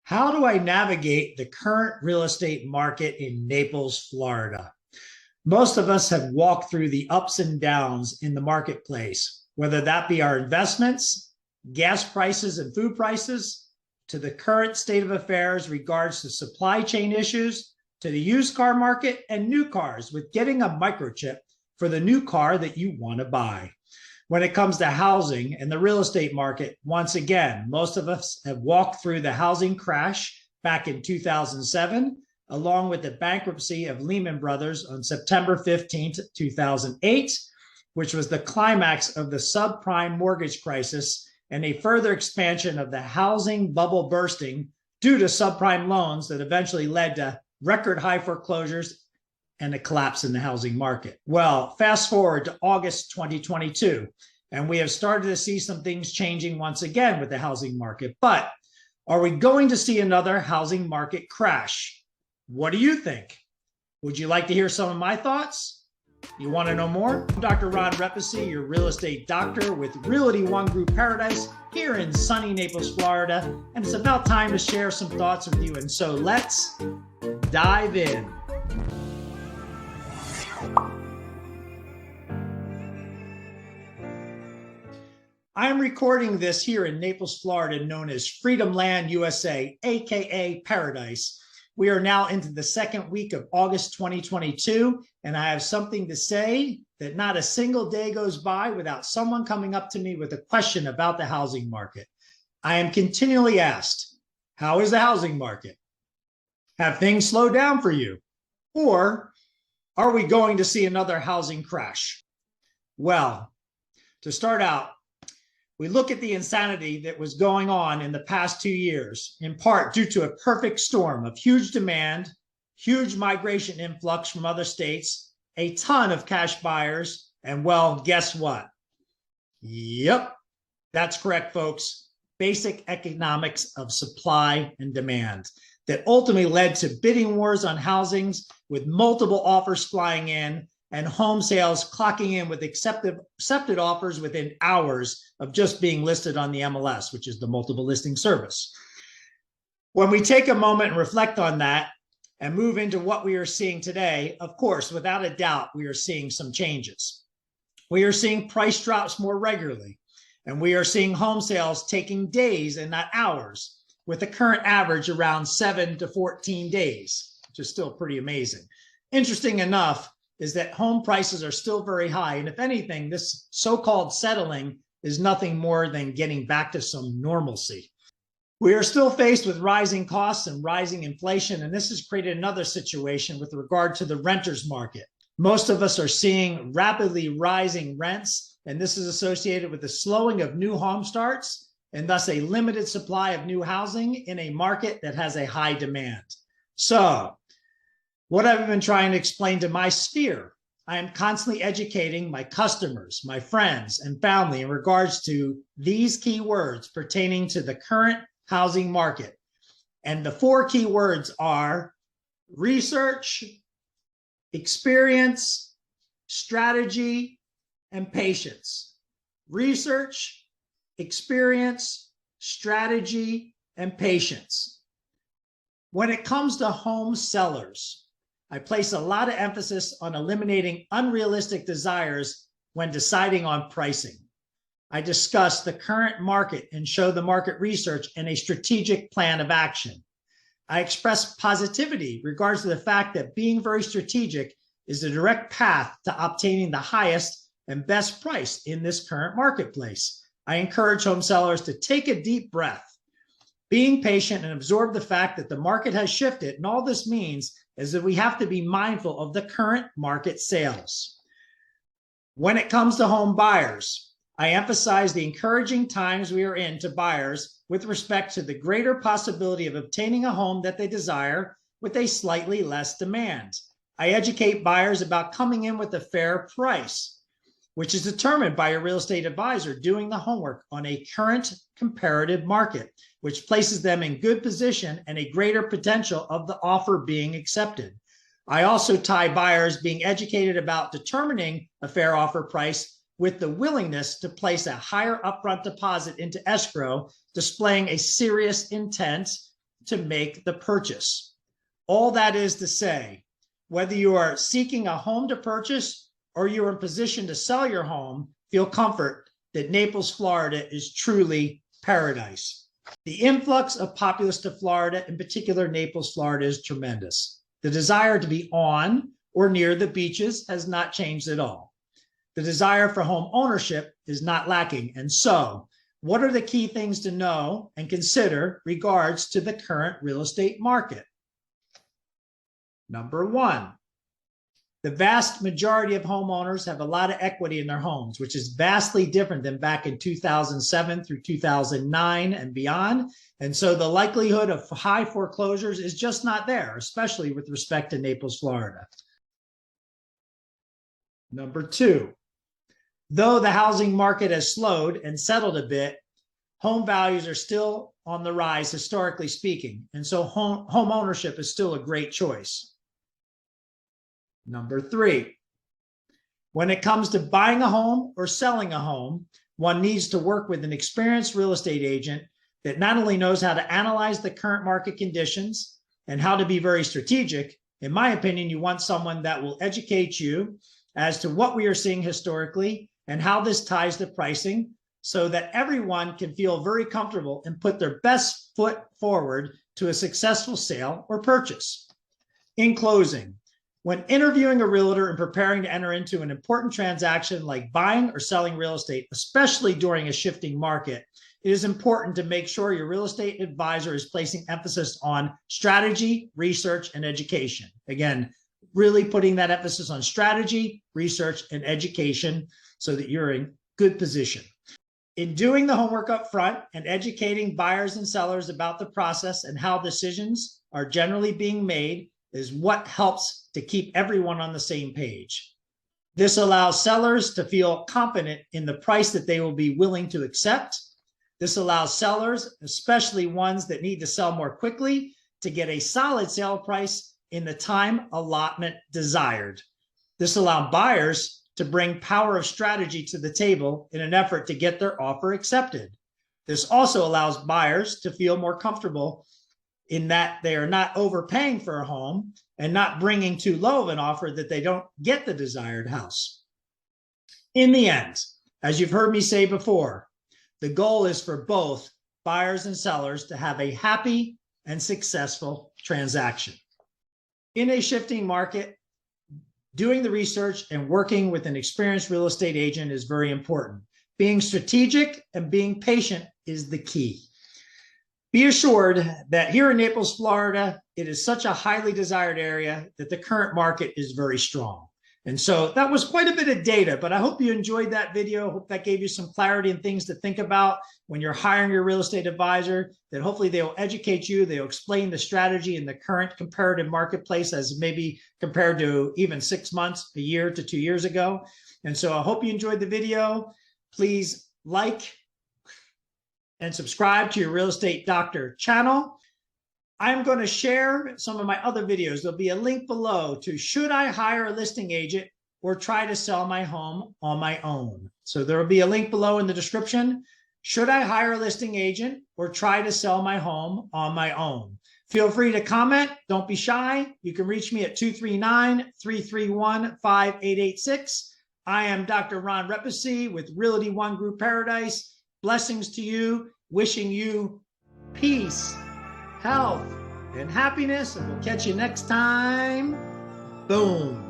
How do I navigate the current real estate market in Naples, Florida? Most of us have walked through the ups and downs in the marketplace, whether that be our investments, gas prices and food prices, to the current state of affairs regards to supply chain issues, to the used car market and new cars with getting a microchip for the new car that you want to buy. When it comes to housing and the real estate market, once again, most of us have walked through the housing crash back in 2007, along with the bankruptcy of Lehman Brothers on September 15th, 2008, which was the climax of the subprime mortgage crisis and a further expansion of the housing bubble bursting due to subprime loans that eventually led to record high foreclosures and a collapse in the housing market. Well, fast forward to August 2022, and we have started to see some things changing once again with the housing market. But are we going to see another housing market crash? What do you think? Would you like to hear some of my thoughts? You want to know more? I'm Dr. Ron Repesi, your real estate doctor with Realty One Group Paradise here in sunny Naples, Florida. And it's about time to share some thoughts with you. And so let's dive in. I am recording this here in Naples, Florida, known as Freedom Land, USA, aka Paradise. We are now into the second week of August 2022, and I have something to say that not a single day goes by without someone coming up to me with a question about the housing market. I am continually asked, how is the housing market? Have things slowed down for you? Or are we going to see another housing crash? Well, to start out, we look at the insanity that was going on in the past 2 years, in part due to a perfect storm of huge demand, huge migration influx from other states, a ton of cash buyers, and well, guess what? Yep, that's correct, folks. Basic economics of supply and demand that ultimately led to bidding wars on housings with multiple offers flying in and home sales clocking in with accepted offers within hours of just being listed on the MLS, which is the multiple listing service. When we take a moment and reflect on that and move into what we are seeing today, of course, without a doubt, we are seeing some changes. We are seeing price drops more regularly, and we are seeing home sales taking days and not hours, with the current average around 7 to 14 days, which is still pretty amazing. Interesting enough, is that home prices are still very high. And if anything, this so-called settling is nothing more than getting back to some normalcy. We are still faced with rising costs and rising inflation, and this has created another situation with regard to the renters market. Most of us are seeing rapidly rising rents, and this is associated with the slowing of new home starts and thus a limited supply of new housing in a market that has a high demand. So, what I've been trying to explain to my sphere, I am constantly educating my customers, my friends, and family in regards to these key words pertaining to the current housing market. And the 4 key words are research, experience, strategy, and patience. Research, experience, strategy, and patience. When it comes to home sellers, I place a lot of emphasis on eliminating unrealistic desires when deciding on pricing. I discuss the current market and show the market research and a strategic plan of action. I express positivity regards to the fact that being very strategic is the direct path to obtaining the highest and best price in this current marketplace. I encourage home sellers to take a deep breath, being patient and absorb the fact that the market has shifted, and all this means is that we have to be mindful of the current market sales. When it comes to home buyers, I emphasize the encouraging times we are in to buyers with respect to the greater possibility of obtaining a home that they desire with a slightly less demand. I educate buyers about coming in with a fair price, which is determined by a real estate advisor doing the homework on a current comparative market, which places them in good position and a greater potential of the offer being accepted. I also tie buyers being educated about determining a fair offer price with the willingness to place a higher upfront deposit into escrow, displaying a serious intent to make the purchase. All that is to say, whether you are seeking a home to purchase or you're in position to sell your home, feel comfort that Naples, Florida is truly paradise. The influx of populace to Florida, in particular Naples, Florida, is tremendous. The desire to be on or near the beaches has not changed at all. The desire for home ownership is not lacking. And so, what are the key things to know and consider regards to the current real estate market? Number one, the vast majority of homeowners have a lot of equity in their homes, which is vastly different than back in 2007 through 2009 and beyond. And so the likelihood of high foreclosures is just not there, especially with respect to Naples, Florida. Number two, though the housing market has slowed and settled a bit, home values are still on the rise, historically speaking. And so home ownership is still a great choice. Number three, when it comes to buying a home or selling a home, one needs to work with an experienced real estate agent that not only knows how to analyze the current market conditions and how to be very strategic. In my opinion, you want someone that will educate you as to what we are seeing historically and how this ties to pricing, so that everyone can feel very comfortable and put their best foot forward to a successful sale or purchase. In closing, when interviewing a realtor and preparing to enter into an important transaction like buying or selling real estate, especially during a shifting market, it is important to make sure your real estate advisor is placing emphasis on strategy, research, and education. Again, really putting that emphasis on strategy, research, and education so that you're in good position. In doing the homework up front and educating buyers and sellers about the process and how decisions are generally being made is what helps to keep everyone on the same page. This allows sellers to feel confident in the price that they will be willing to accept. This allows sellers, especially ones that need to sell more quickly, to get a solid sale price in the time allotment desired. This allows buyers to bring power of strategy to the table in an effort to get their offer accepted. This also allows buyers to feel more comfortable in that they are not overpaying for a home and not bringing too low of an offer that they don't get the desired house. In the end, as you've heard me say before, the goal is for both buyers and sellers to have a happy and successful transaction. In a shifting market, doing the research and working with an experienced real estate agent is very important. Being strategic and being patient is the key. Be assured that here in Naples, Florida, it is such a highly desired area that the current market is very strong. And so that was quite a bit of data, but I hope you enjoyed that video. I hope that gave you some clarity and things to think about when you're hiring your real estate advisor, that hopefully they'll educate you. They'll explain the strategy in the current comparative marketplace as maybe compared to even 6 months, a year to 2 years ago. And so I hope you enjoyed the video. Please like and subscribe to your Real Estate Doctor channel. I'm going to share some of my other videos. There'll be a link below to should I hire a listing agent or try to sell my home on my own. So there will be a link below in the description. Should I hire a listing agent or try to sell my home on my own? Feel free to comment. Don't be shy. You can reach me at 239-331-5886. I am Dr. Ron Repasy with Realty One Group Paradise. Blessings to you. Wishing you peace, health, and happiness. And we'll catch you next time. Boom.